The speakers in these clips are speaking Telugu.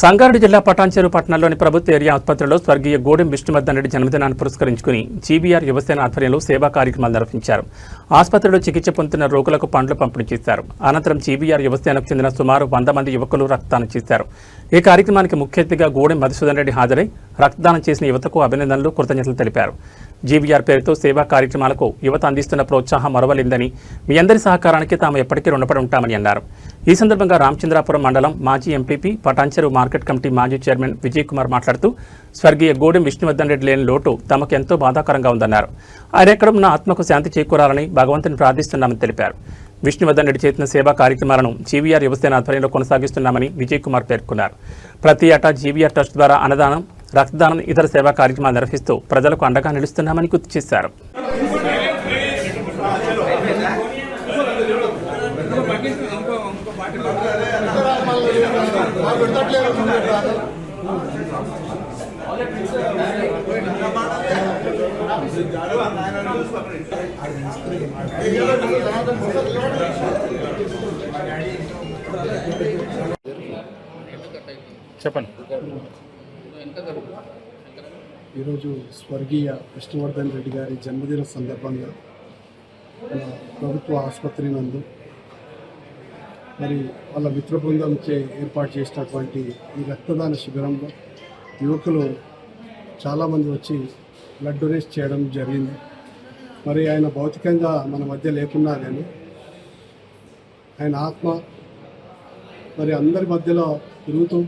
సంగారెడ్డి జిల్లా పటాన్చెరు పట్టణంలోని ప్రభుత్వ ఏరియా ఆసుపత్రిలో స్వర్గీయ గోడెం విష్ణువర్ధన్ రెడ్డి జన్మదినాన్ని పురస్కరించుకుని జీబీఆర్ యువసేన ఆధ్వర్యంలో సేవా కార్యక్రమాలు నిర్వహించారు. ఆసుపత్రిలో చికిత్స పొందుతున్న రోగులకు పండ్లు పంపిణీ చేశారు. అనంతరం జీబీఆర్ యువసేనకు చెందిన సుమారు 100 మంది యువకులు రక్తదానం చేశారు. ఈ కార్యక్రమానికి ముఖ్య అతిథిగా గోడెం మధుసూదన్ రెడ్డి హాజరై రక్తదానం చేసిన యువతకు అభినందనలు, కృతజ్ఞతలు తెలిపారు. జీబీఆర్ పేరుతో సేవా కార్యక్రమాలకు యువత అందిస్తున్న ప్రోత్సాహం మరవలేదని, మీ అందరి సహకారానికి తాము ఎప్పటికీ రుణపడి ఉంటామని అన్నారు. ఈ సందర్భంగా రామచంద్రాపురం మండలం మాజీ ఎంపీపీ, పటాన్చెరు మార్కెట్ కమిటీ మాజీ చైర్మన్ విజయ్ కుమార్ మాట్లాడుతూ స్వర్గీయ గోడెం విష్ణువర్ధన్ రెడ్డి లేని లోటు తమకు ఎంతో బాధాకరంగా ఉందన్నారు. ఆయన ఎక్కడ ఉన్న ఆత్మకు శాంతి చేకూరాలని భగవంతుని ప్రార్థిస్తున్నామని తెలిపారు. విష్ణువర్ధన్ రెడ్డి చేసిన సేవా కార్యక్రమాలను జీవీఆర్ యువసేన ఆధ్వర్యంలో కొనసాగిస్తున్నామని విజయ్ కుమార్ పేర్కొన్నారు. ప్రతి ఏటా జీవీఆర్ ట్రస్ట్ ద్వారా అన్నదానం, రక్తదానం, ఇతర సేవా కార్యక్రమాలు నిర్వహిస్తూ ప్రజలకు అండగా నిలుస్తున్నామని గుర్తు చేశారు. చెప్పండి. ఈరోజు స్వర్గీయ విష్ణువర్ధన్ రెడ్డి గారి జన్మదిన సందర్భంగా ప్రభుత్వ ఆసుపత్రి నందు మరి వాళ్ళ మిత్ర బృందంచే ఏర్పాటు చేసినటువంటి ఈ రక్తదాన శిబిరంలో యువకులు చాలామంది వచ్చి బ్లడ్ డొనేట్ చేయడం జరిగింది. మరి ఆయన భౌతికంగా మన మధ్య లేకున్నా కానీ ఆయన ఆత్మ మరి అందరి మధ్యలో తిరుగుతూ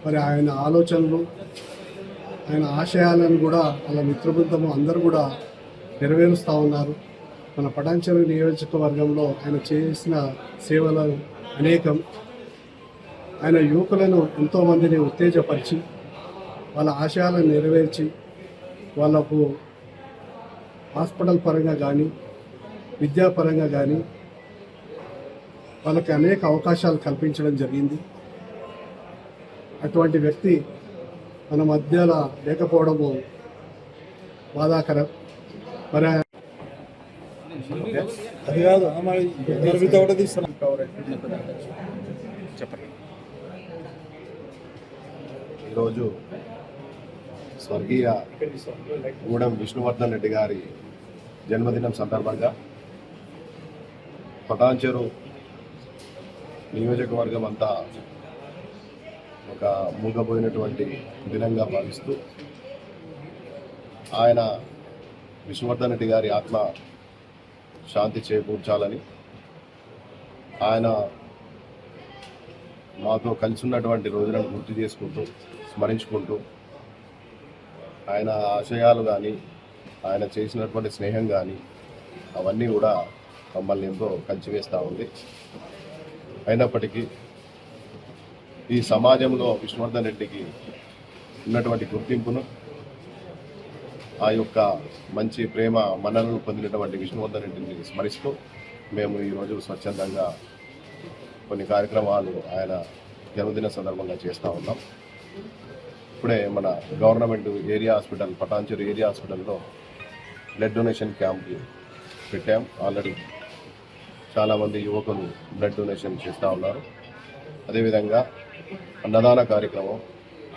మరి ఆయన ఆలోచనలు, ఆయన ఆశయాలను కూడా వాళ్ళ మిత్రబృందము అందరూ కూడా నెరవేరుస్తూ ఉన్నారు. మన పటాన్చెరు నియోజకవర్గంలో ఆయన చేసిన సేవలు అనేకం. ఆయన యువకులను ఎంతోమందిని ఉత్తేజపరిచి వాళ్ళ ఆశయాలను నెరవేర్చి వాళ్ళకు హాస్పిటల్ పరంగా కానీ, విద్యాపరంగా కానీ వాళ్ళకి అనేక అవకాశాలు కల్పించడం జరిగింది. అటువంటి వ్యక్తి మన మధ్యలో లేకపోవడము బాధాకరం. మరి అది కాదు ఈరోజు స్వర్గీయ గోడెం విష్ణువర్ధన్ రెడ్డి గారి జన్మదినం సందర్భంగా పటాన్చెరు నియోజకవర్గం అంతా ఒక మూగపోయినటువంటి దినంగా భావిస్తూ ఆయన విష్ణువర్ధన్ రెడ్డి గారి ఆత్మ శాంతి చేకూర్చాలని, ఆయన మాతో కలిసి ఉన్నటువంటి రోజులను గుర్తు చేసుకుంటూ, స్మరించుకుంటూ ఆయన ఆశయాలు కానీ, ఆయన చేసినటువంటి స్నేహం కానీ అవన్నీ కూడా మమ్మల్ని ఎంతో కలిసివేస్తూ ఉంది. అయినప్పటికీ ఈ సమాజంలో విష్ణువర్ధన్ రెడ్డికి ఉన్నటువంటి గుర్తింపును, ఆ యొక్క మంచి ప్రేమ మన్ననలు పొందినటువంటి విష్ణువర్ధన్ రెడ్డిని స్మరిస్తూ మేము ఈరోజు స్వచ్ఛందంగా కొన్ని కార్యక్రమాలు ఆయన జన్మదిన సందర్భంగా చేస్తూ ఉన్నాం. ఇప్పుడే మన government area hospital, Patancheru area హాస్పిటల్లో బ్లడ్ డొనేషన్ క్యాంప్ పెట్టాం. ఆల్రెడీ చాలామంది యువకులు బ్లడ్ డొనేషన్ చేస్తూ ఉన్నారు. అదేవిధంగా అన్నదాన కార్యక్రమం